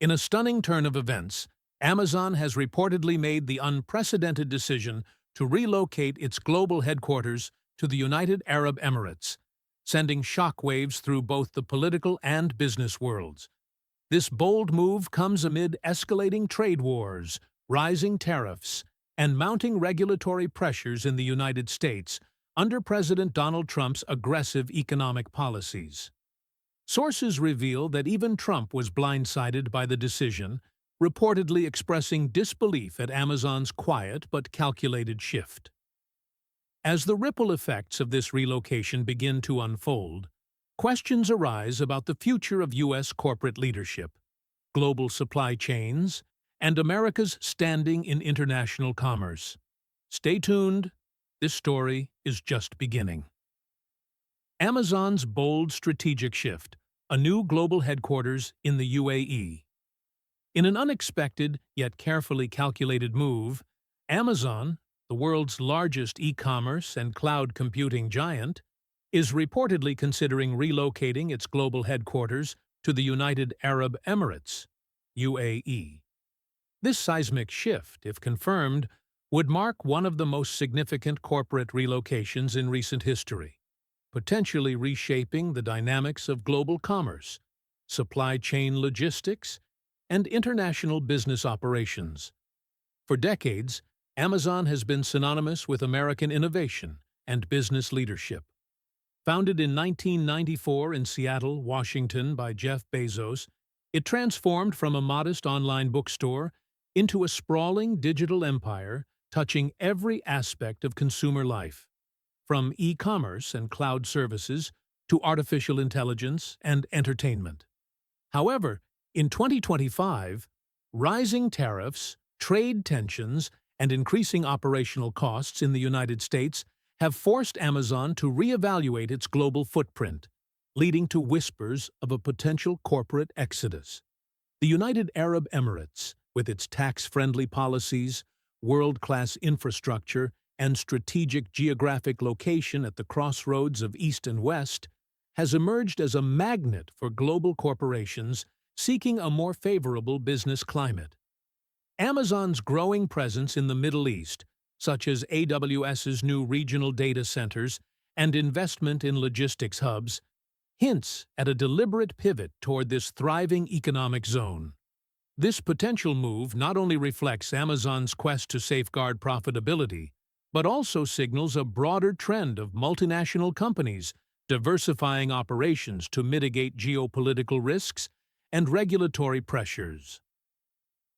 In a stunning turn of events, Amazon has reportedly made the unprecedented decision to relocate its global headquarters to the United Arab Emirates, sending shockwaves through both the political and business worlds. This bold move comes amid escalating trade wars, rising tariffs, and mounting regulatory pressures in the United States under President Donald Trump's aggressive economic policies. Sources reveal that even Trump was blindsided by the decision, reportedly expressing disbelief at Amazon's quiet but calculated shift. As the ripple effects of this relocation begin to unfold, questions arise about the future of U.S. corporate leadership, global supply chains, and America's standing in international commerce. Stay tuned, this story is just beginning. Amazon's bold strategic shift, a new global headquarters in the UAE. In an unexpected yet carefully calculated move, Amazon, the world's largest e-commerce and cloud computing giant, is reportedly considering relocating its global headquarters to the United Arab Emirates, UAE. This seismic shift, if confirmed, would mark one of the most significant corporate relocations in recent history, potentially reshaping the dynamics of global commerce, supply chain logistics, and international business operations. For decades, Amazon has been synonymous with American innovation and business leadership. Founded in 1994 in Seattle, Washington by Jeff Bezos, it transformed from a modest online bookstore into a sprawling digital empire touching every aspect of consumer life, from e-commerce and cloud services to artificial intelligence and entertainment. However, in 2025, rising tariffs, trade tensions, and increasing operational costs in the United States have forced Amazon to reevaluate its global footprint, leading to whispers of a potential corporate exodus. The United Arab Emirates, with its tax-friendly policies, world-class infrastructure, and strategic geographic location at the crossroads of East and West, has emerged as a magnet for global corporations seeking a more favorable business climate. Amazon's growing presence in the Middle East, such as AWS's new regional data centers and investment in logistics hubs, hints at a deliberate pivot toward this thriving economic zone. This potential move not only reflects Amazon's quest to safeguard profitability, but also signals a broader trend of multinational companies diversifying operations to mitigate geopolitical risks and regulatory pressures.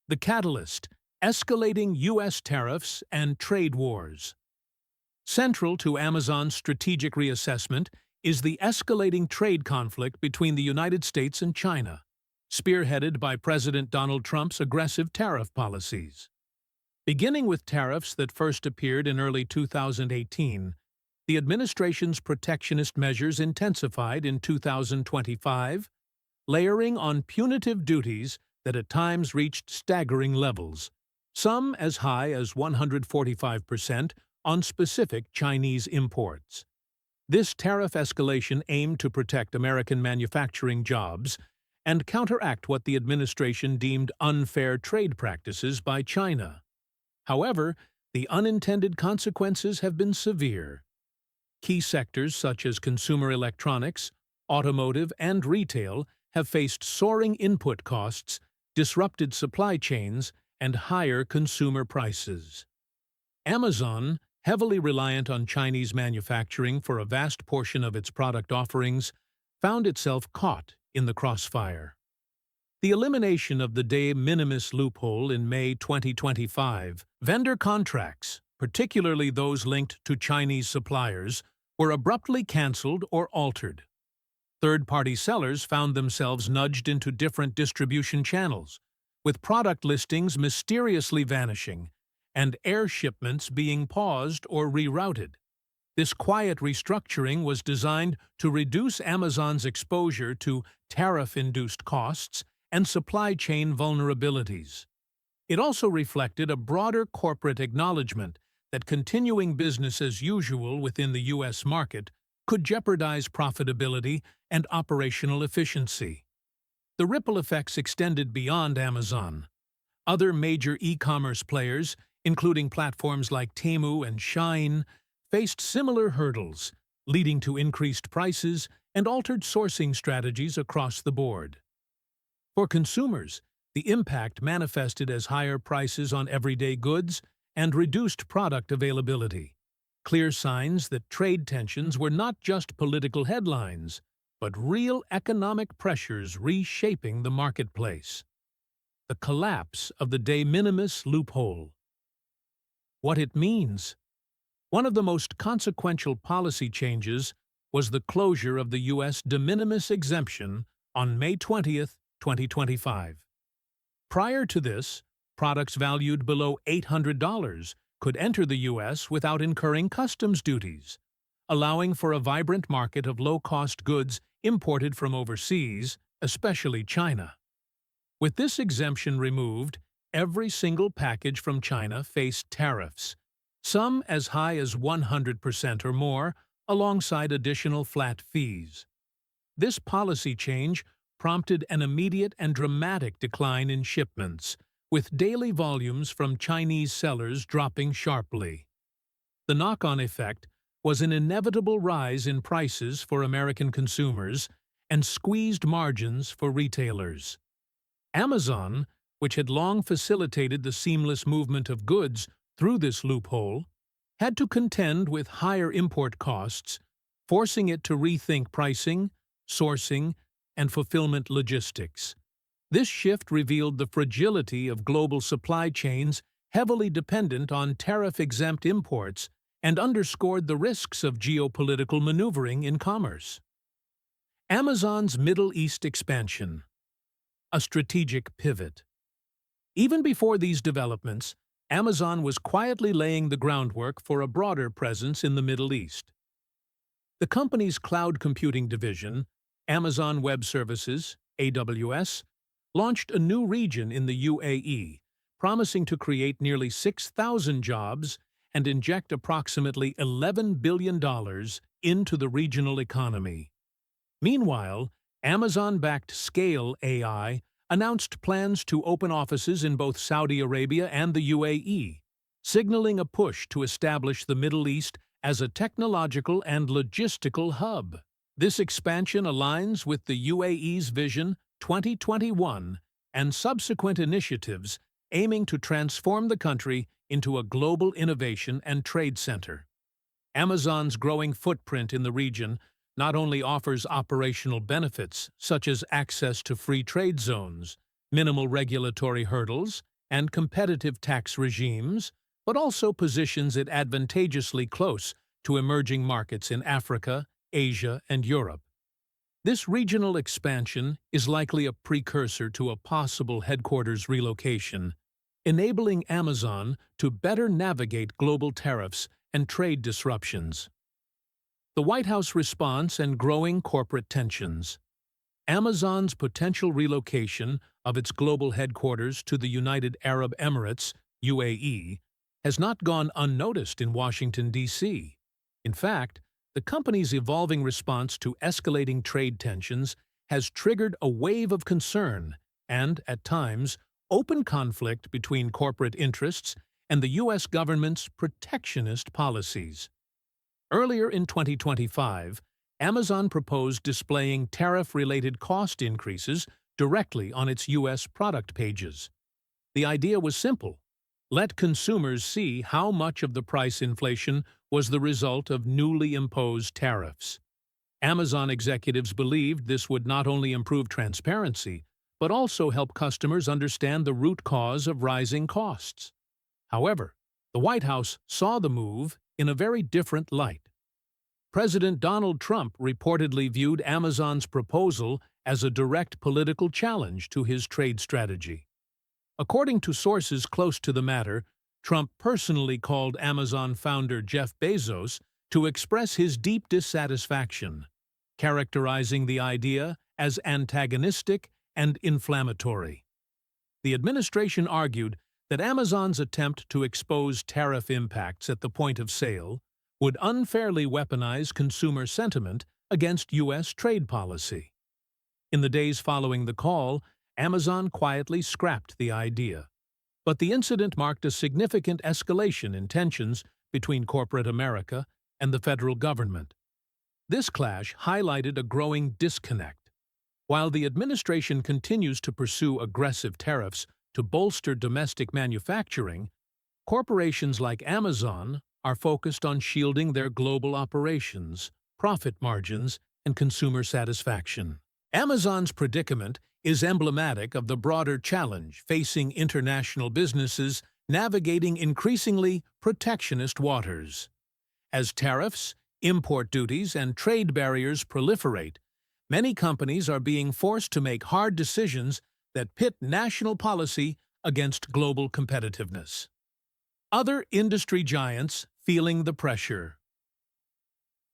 The catalyst: escalating U.S. tariffs and trade wars. Central to Amazon's strategic reassessment is the escalating trade conflict between the United States and China, spearheaded by President Donald Trump's aggressive tariff policies. Beginning with tariffs that first appeared in early 2018, the administration's protectionist measures intensified in 2025, layering on punitive duties that at times reached staggering levels, some as high as 145% on specific Chinese imports. This tariff escalation aimed to protect American manufacturing jobs and counteract what the administration deemed unfair trade practices by China. However, the unintended consequences have been severe. Key sectors such as consumer electronics, automotive, and retail have faced soaring input costs, disrupted supply chains, and higher consumer prices. Amazon, heavily reliant on Chinese manufacturing for a vast portion of its product offerings, found itself caught in the crossfire. The elimination of the de minimis loophole in May 2025, vendor contracts, particularly those linked to Chinese suppliers, were abruptly cancelled or altered. Third-party sellers found themselves nudged into different distribution channels, with product listings mysteriously vanishing and air shipments being paused or rerouted. This quiet restructuring was designed to reduce Amazon's exposure to tariff-induced costs and supply chain vulnerabilities. It also reflected a broader corporate acknowledgement that continuing business as usual within the U.S. market could jeopardize profitability and operational efficiency. The ripple effects extended beyond Amazon. Other major e-commerce players, including platforms like Temu and Shein, faced similar hurdles, leading to increased prices and altered sourcing strategies across the board. For consumers, the impact manifested as higher prices on everyday goods and reduced product availability, clear signs that trade tensions were not just political headlines, but real economic pressures reshaping the marketplace. The collapse of the de minimis loophole. What it means. One of the most consequential policy changes was the closure of the U.S. de minimis exemption on May 20, 2025. Prior to this, products valued below $800 could enter the U.S. without incurring customs duties, allowing for a vibrant market of low-cost goods imported from overseas, especially China. With this exemption removed, every single package from China faced tariffs, some as high as 100% or more, alongside additional flat fees. This policy change prompted an immediate and dramatic decline in shipments, with daily volumes from Chinese sellers dropping sharply. The knock-on effect was an inevitable rise in prices for American consumers and squeezed margins for retailers. Amazon, which had long facilitated the seamless movement of goods through this loophole, had to contend with higher import costs, forcing it to rethink pricing, sourcing, and fulfillment logistics. This shift revealed the fragility of global supply chains heavily dependent on tariff-exempt imports and underscored the risks of geopolitical maneuvering in commerce. Amazon's Middle East expansion. A strategic pivot. Even before these developments, Amazon was quietly laying the groundwork for a broader presence in the Middle East. The company's cloud computing division, Amazon Web Services, AWS, launched a new region in the UAE, promising to create nearly 6,000 jobs and inject approximately $11 billion into the regional economy. Meanwhile, Amazon-backed Scale AI announced plans to open offices in both Saudi Arabia and the UAE, signaling a push to establish the Middle East as a technological and logistical hub. This expansion aligns with the UAE's Vision 2021 and subsequent initiatives aiming to transform the country into a global innovation and trade center. Amazon's growing footprint in the region not only offers operational benefits such as access to free trade zones, minimal regulatory hurdles, and competitive tax regimes, but also positions it advantageously close to emerging markets in Africa, Asia, and Europe. This regional expansion is likely a precursor to a possible headquarters relocation, enabling Amazon to better navigate global tariffs and trade disruptions. The White House response and growing corporate tensions. Amazon's potential relocation of its global headquarters to the United Arab Emirates, UAE, has not gone unnoticed in Washington, D.C. In fact, the company's evolving response to escalating trade tensions has triggered a wave of concern and, at times, open conflict between corporate interests and the U.S. government's protectionist policies. Earlier in 2025, Amazon proposed displaying tariff-related cost increases directly on its U.S. product pages. The idea was simple: let consumers see how much of the price inflation was the result of newly imposed tariffs. Amazon executives believed this would not only improve transparency, but also help customers understand the root cause of rising costs. However, the White House saw the move in a very different light. President Donald Trump reportedly viewed Amazon's proposal as a direct political challenge to his trade strategy. According to sources close to the matter, Trump personally called Amazon founder Jeff Bezos to express his deep dissatisfaction, characterizing the idea as antagonistic and inflammatory. The administration argued that Amazon's attempt to expose tariff impacts at the point of sale would unfairly weaponize consumer sentiment against U.S. trade policy. In the days following the call, Amazon quietly scrapped the idea. But the incident marked a significant escalation in tensions between corporate America and the federal government. This clash highlighted a growing disconnect. While the administration continues to pursue aggressive tariffs to bolster domestic manufacturing, corporations like Amazon are focused on shielding their global operations, profit margins, and consumer satisfaction. Amazon's predicament is emblematic of the broader challenge facing international businesses navigating increasingly protectionist waters. As tariffs, import duties, and trade barriers proliferate, many companies are being forced to make hard decisions that pit national policy against global competitiveness. Other industry giants feeling the pressure.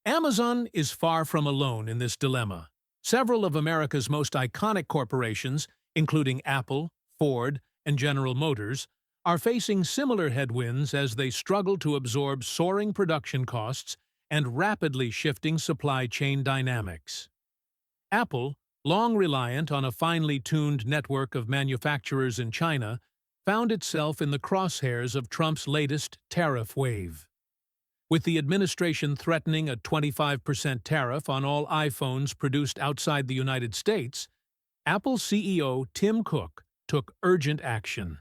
Amazon is far from alone in this dilemma. Several of America's most iconic corporations, including Apple, Ford, and General Motors, are facing similar headwinds as they struggle to absorb soaring production costs and rapidly shifting supply chain dynamics. Apple, long reliant on a finely tuned network of manufacturers in China, found itself in the crosshairs of Trump's latest tariff wave. With the administration threatening a 25% tariff on all iPhones produced outside the United States, Apple CEO Tim Cook took urgent action.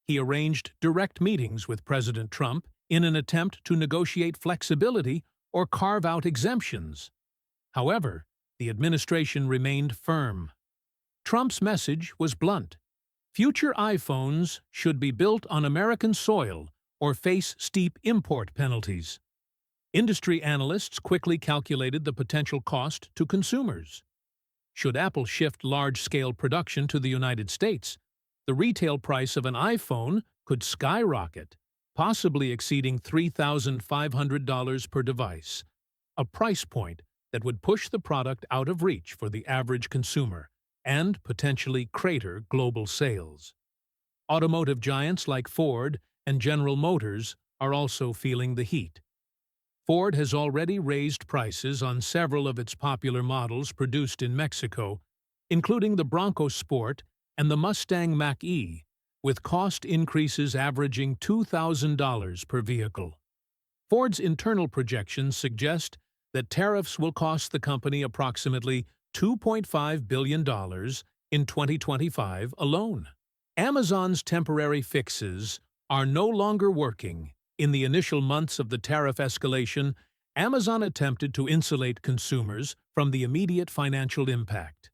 He arranged direct meetings with President Trump in an attempt to negotiate flexibility or carve out exemptions. However, the administration remained firm. Trump's message was blunt. Future iPhones should be built on American soil or face steep import penalties. Industry analysts quickly calculated the potential cost to consumers. Should Apple shift large-scale production to the United States, the retail price of an iPhone could skyrocket, possibly exceeding $3,500 per device, a price point that would push the product out of reach for the average consumer and potentially crater global sales. Automotive giants like Ford and General Motors are also feeling the heat. Ford has already raised prices on several of its popular models produced in Mexico, including the Bronco Sport and the Mustang Mach-E, with cost increases averaging $2,000 per vehicle. Ford's internal projections suggest that tariffs will cost the company approximately $2.5 billion in 2025 alone. Amazon's temporary fixes are no longer working. In the initial months of the tariff escalation, Amazon attempted to insulate consumers from the immediate financial impact.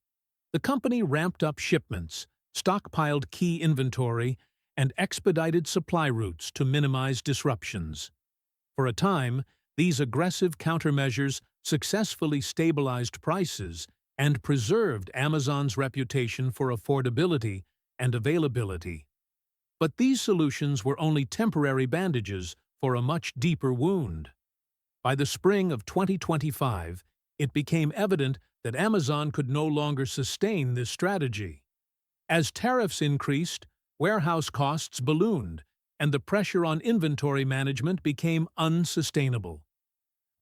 The company ramped up shipments, stockpiled key inventory, and expedited supply routes to minimize disruptions. For a time, these aggressive countermeasures successfully stabilized prices and preserved Amazon's reputation for affordability and availability. But these solutions were only temporary bandages for a much deeper wound. By the spring of 2025, it became evident that Amazon could no longer sustain this strategy. As tariffs increased, warehouse costs ballooned, and the pressure on inventory management became unsustainable.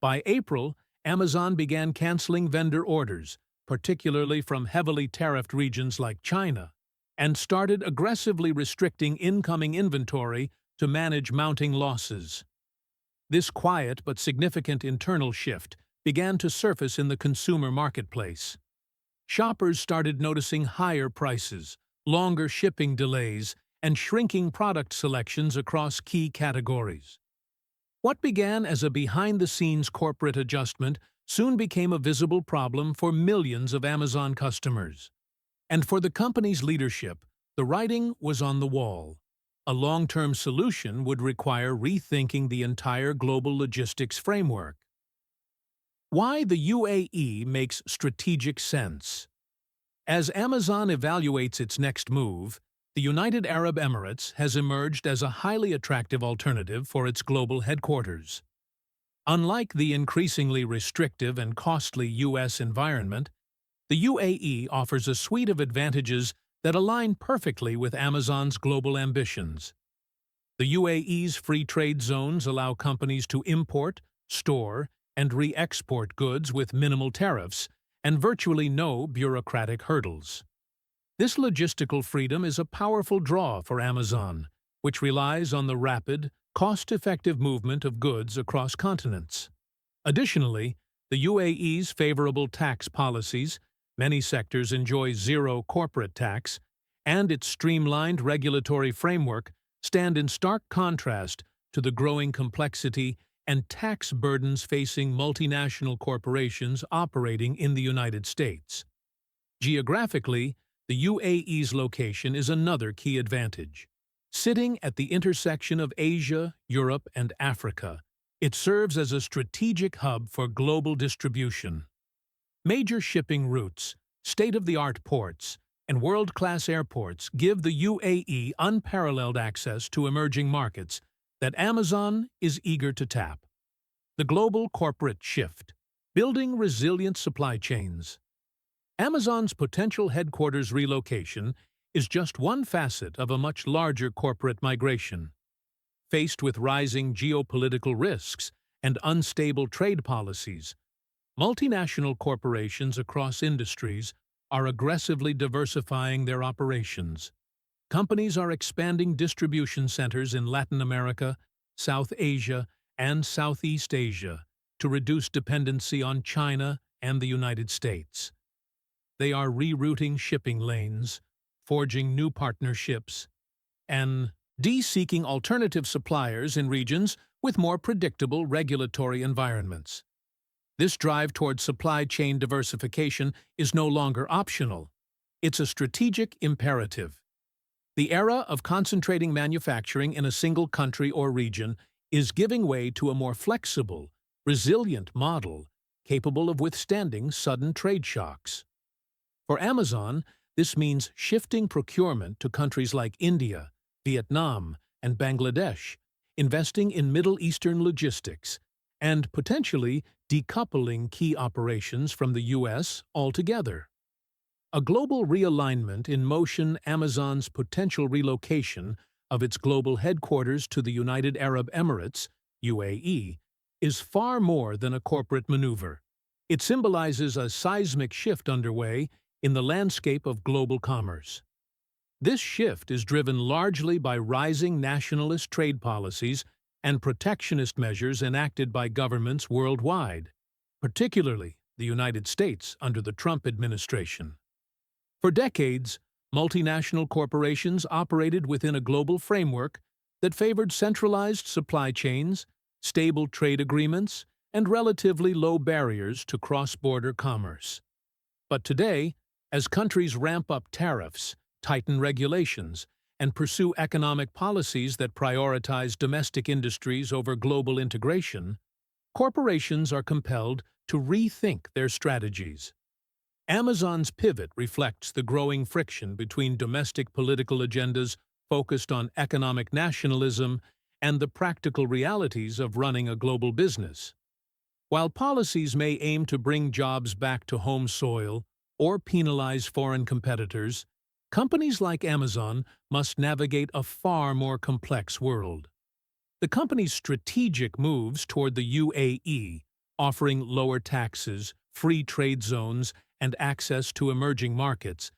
By April, Amazon began canceling vendor orders, particularly from heavily tariffed regions like China, and started aggressively restricting incoming inventory to manage mounting losses. This quiet but significant internal shift began to surface in the consumer marketplace. Shoppers started noticing higher prices, longer shipping delays, and shrinking product selections across key categories. What began as a behind-the-scenes corporate adjustment soon became a visible problem for millions of Amazon customers. And for the company's leadership, the writing was on the wall. A long-term solution would require rethinking the entire global logistics framework. Why the UAE makes strategic sense. As Amazon evaluates its next move, the United Arab Emirates has emerged as a highly attractive alternative for its global headquarters. Unlike the increasingly restrictive and costly U.S. environment, the UAE offers a suite of advantages that align perfectly with Amazon's global ambitions. The UAE's free trade zones allow companies to import, store, and re-export goods with minimal tariffs, and virtually no bureaucratic hurdles. This logistical freedom is a powerful draw for Amazon, which relies on the rapid, cost-effective movement of goods across continents. Additionally, the UAE's favorable tax policies, many sectors enjoy zero corporate tax, and its streamlined regulatory framework stand in stark contrast to the growing complexity and tax burdens facing multinational corporations operating in the United States. Geographically, the UAE's location is another key advantage. Sitting at the intersection of Asia, Europe, and Africa, it serves as a strategic hub for global distribution. Major shipping routes, state-of-the-art ports, and world-class airports give the UAE unparalleled access to emerging markets that Amazon is eager to tap. The global corporate shift, building resilient supply chains. Amazon's potential headquarters relocation is just one facet of a much larger corporate migration. Faced with rising geopolitical risks and unstable trade policies, multinational corporations across industries are aggressively diversifying their operations. Companies are expanding distribution centers in Latin America, South Asia, and Southeast Asia to reduce dependency on China and the United States. They are rerouting shipping lanes, forging new partnerships, and seeking alternative suppliers in regions with more predictable regulatory environments. This drive toward supply chain diversification is no longer optional. It's a strategic imperative. The era of concentrating manufacturing in a single country or region is giving way to a more flexible, resilient model capable of withstanding sudden trade shocks. For Amazon, this means shifting procurement to countries like India, Vietnam, and Bangladesh, investing in Middle Eastern logistics, and potentially decoupling key operations from the U.S. altogether. A global realignment in motion. Amazon's potential relocation of its global headquarters to the United Arab Emirates, UAE, is far more than a corporate maneuver. It symbolizes a seismic shift underway in the landscape of global commerce. This shift is driven largely by rising nationalist trade policies and protectionist measures enacted by governments worldwide, particularly the United States under the Trump administration. For decades, multinational corporations operated within a global framework that favored centralized supply chains, stable trade agreements, and relatively low barriers to cross-border commerce. But today, as countries ramp up tariffs, tighten regulations, and pursue economic policies that prioritize domestic industries over global integration, corporations are compelled to rethink their strategies. Amazon's pivot reflects the growing friction between domestic political agendas focused on economic nationalism and the practical realities of running a global business. While policies may aim to bring jobs back to home soil or penalize foreign competitors, companies like Amazon must navigate a far more complex world. The company's strategic moves toward the UAE, offering lower taxes, free trade zones, and access to emerging markets,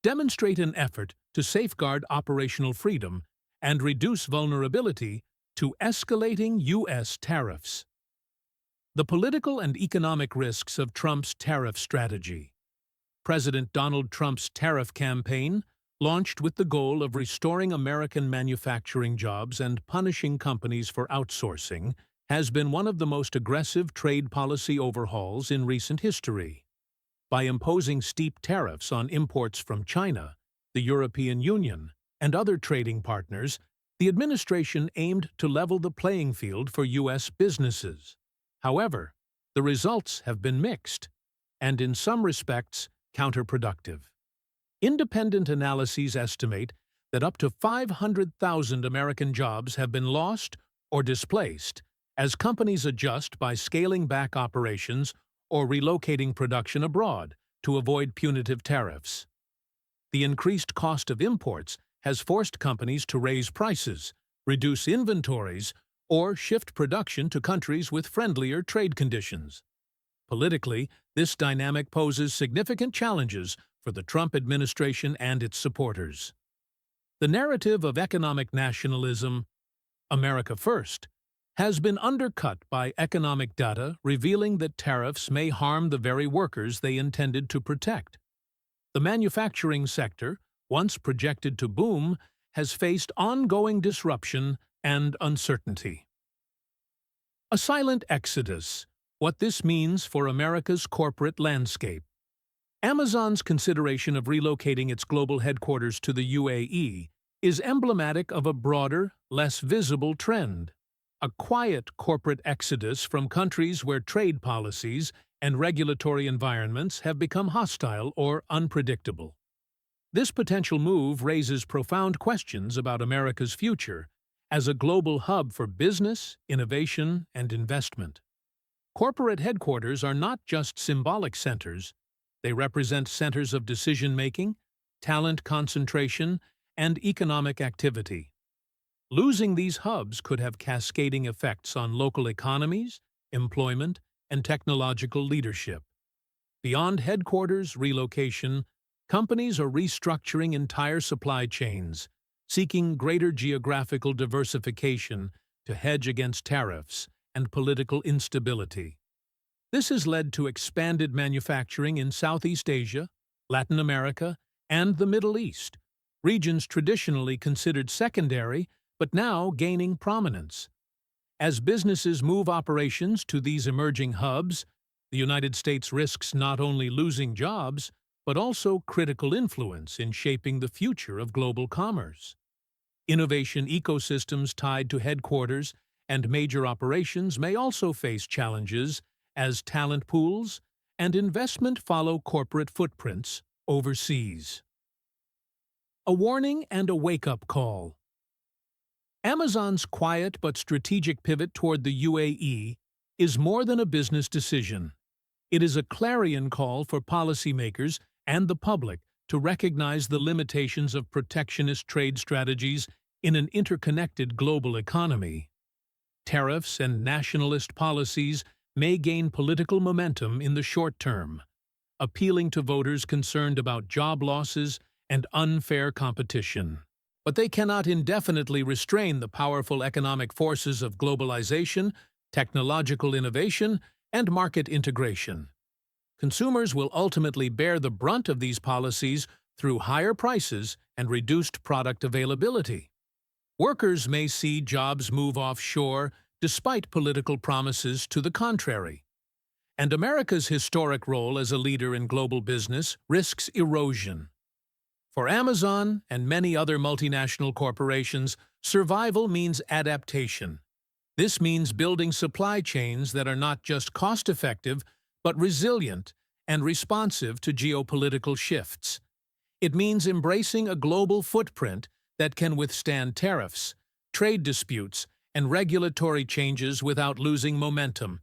demonstrate an effort to safeguard operational freedom and reduce vulnerability to escalating U.S. tariffs. The political and economic risks of Trump's tariff strategy. President Donald Trump's tariff campaign, launched with the goal of restoring American manufacturing jobs and punishing companies for outsourcing, has been one of the most aggressive trade policy overhauls in recent history. By imposing steep tariffs on imports from China, the European Union, and other trading partners, the administration aimed to level the playing field for U.S. businesses. However, the results have been mixed, and in some respects, counterproductive. Independent analyses estimate that up to 500,000 American jobs have been lost or displaced as companies adjust by scaling back operations or relocating production abroad to avoid punitive tariffs. The increased cost of imports has forced companies to raise prices, reduce inventories, or shift production to countries with friendlier trade conditions. Politically, this dynamic poses significant challenges for the Trump administration and its supporters. The narrative of economic nationalism, America First, has been undercut by economic data revealing that tariffs may harm the very workers they intended to protect. The manufacturing sector, once projected to boom, has faced ongoing disruption and uncertainty. A silent exodus, what this means for America's corporate landscape. Amazon's consideration of relocating its global headquarters to the UAE is emblematic of a broader, less visible trend. A quiet corporate exodus from countries where trade policies and regulatory environments have become hostile or unpredictable. This potential move raises profound questions about America's future as a global hub for business, innovation, and investment. Corporate headquarters are not just symbolic centers, they represent centers of decision-making, talent concentration, and economic activity. Losing these hubs could have cascading effects on local economies, employment, and technological leadership. Beyond headquarters relocation, companies are restructuring entire supply chains, seeking greater geographical diversification to hedge against tariffs and political instability. This has led to expanded manufacturing in Southeast Asia, Latin America, and the Middle East, regions traditionally considered secondary but now gaining prominence. As businesses move operations to these emerging hubs, the United States risks not only losing jobs, but also critical influence in shaping the future of global commerce. Innovation ecosystems tied to headquarters and major operations may also face challenges as talent pools and investment follow corporate footprints overseas. A warning and a wake-up call. Amazon's quiet but strategic pivot toward the UAE is more than a business decision. It is a clarion call for policymakers and the public to recognize the limitations of protectionist trade strategies in an interconnected global economy. Tariffs and nationalist policies may gain political momentum in the short term, appealing to voters concerned about job losses and unfair competition. But they cannot indefinitely restrain the powerful economic forces of globalization, technological innovation, and market integration. Consumers will ultimately bear the brunt of these policies through higher prices and reduced product availability. Workers may see jobs move offshore despite political promises to the contrary. And America's historic role as a leader in global business risks erosion. For Amazon and many other multinational corporations, survival means adaptation. This means building supply chains that are not just cost-effective, but resilient and responsive to geopolitical shifts. It means embracing a global footprint that can withstand tariffs, trade disputes, and regulatory changes without losing momentum.